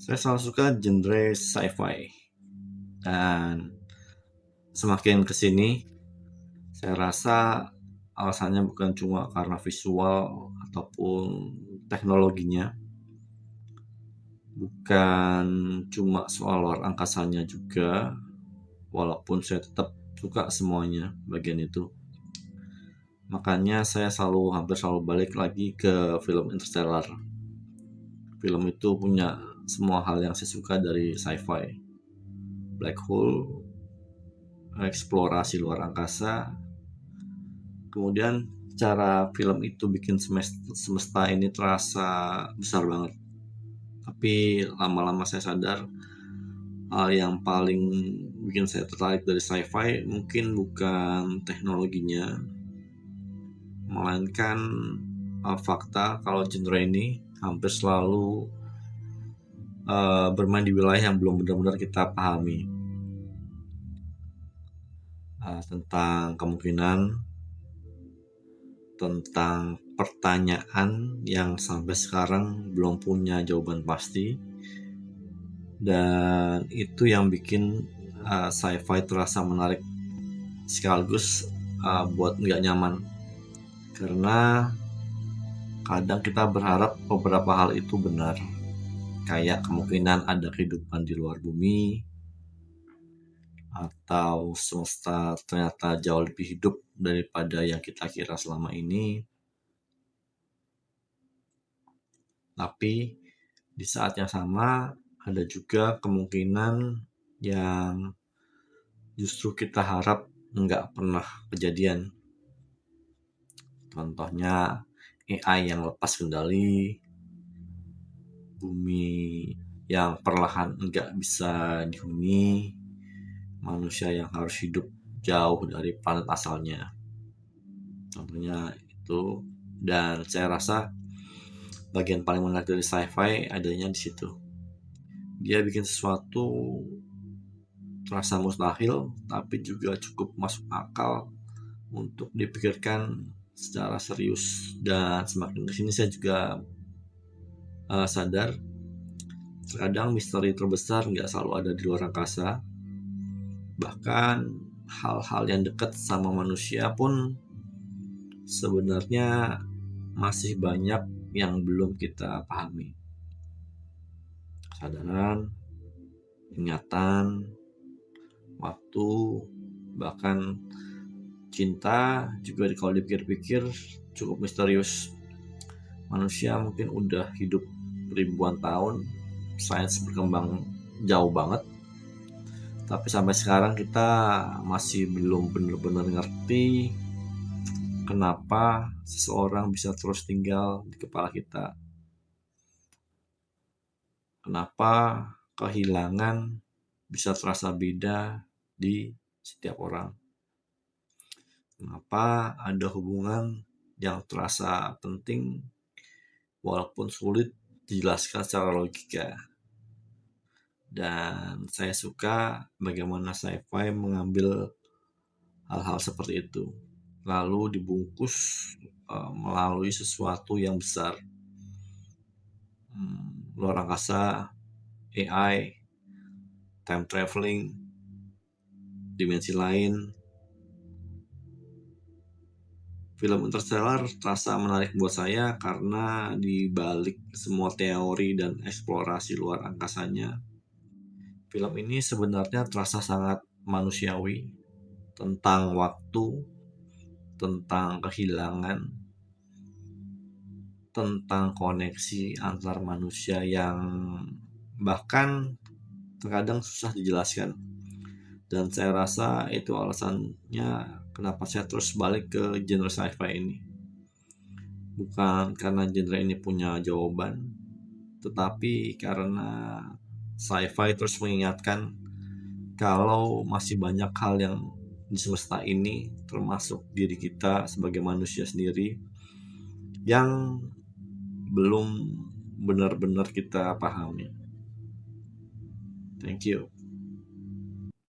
Saya selalu suka genre sci-fi, dan semakin kesini saya rasa alasannya bukan cuma karena visual ataupun teknologinya, bukan cuma soal luar angkasanya juga, walaupun saya tetap suka semuanya bagian itu. Makanya saya hampir selalu balik lagi ke film Interstellar. Film itu punya semua hal yang saya suka dari sci-fi. Black hole, eksplorasi luar angkasa, kemudian cara film itu bikin semesta ini terasa besar banget. Tapi lama-lama saya sadar hal yang paling bikin saya tertarik dari sci-fi mungkin bukan teknologinya, melainkan fakta kalau genre ini hampir selalu bermain di wilayah yang belum benar-benar kita pahami. Tentang kemungkinan, tentang pertanyaan yang sampai sekarang belum punya jawaban pasti, dan itu yang bikin sci-fi terasa menarik sekaligus buat nggak nyaman, karena kadang kita berharap beberapa hal itu benar, kayak kemungkinan ada kehidupan di luar bumi, atau semesta ternyata jauh lebih hidup daripada yang kita kira selama ini. Tapi di saat yang sama ada juga kemungkinan yang justru kita harap nggak pernah kejadian. Contohnya AI yang lepas kendali, bumi yang perlahan nggak bisa dihuni, manusia yang harus hidup jauh dari planet asalnya. Contohnya itu, dan saya rasa bagian paling menarik dari sci-fi adanya di situ. Dia bikin sesuatu terasa mustahil, tapi juga cukup masuk akal untuk dipikirkan secara serius. Dan semakin kesini saya juga sadar terkadang misteri terbesar nggak selalu ada di luar angkasa. Bahkan hal-hal yang dekat sama manusia pun sebenarnya masih banyak yang belum kita pahami. Kesadaran, ingatan, waktu, bahkan cinta juga kalau dipikir-pikir cukup misterius. Manusia mungkin udah hidup ribuan tahun, sains berkembang jauh banget, tapi sampai sekarang kita masih belum benar-benar ngerti kenapa seseorang bisa terus tinggal di kepala kita. Kenapa kehilangan bisa terasa beda di setiap orang. Kenapa ada hubungan yang terasa penting walaupun sulit dijelaskan secara logika. Dan saya suka bagaimana sci-fi mengambil hal-hal seperti itu, lalu dibungkus melalui sesuatu yang besar. Luar angkasa, AI, time traveling, dimensi lain. Film Interstellar terasa menarik buat saya karena di balik semua teori dan eksplorasi luar angkasanya, film ini sebenarnya terasa sangat manusiawi, tentang waktu, tentang kehilangan, tentang koneksi antar manusia yang bahkan terkadang susah dijelaskan. Dan saya rasa itu alasannya kenapa saya terus balik ke genre sci-fi ini. Bukan karena genre ini punya jawaban, tetapi karena sci-fi terus mengingatkan kalau masih banyak hal yang di semesta ini, termasuk diri kita sebagai manusia sendiri, yang belum benar-benar kita pahami. Thank you.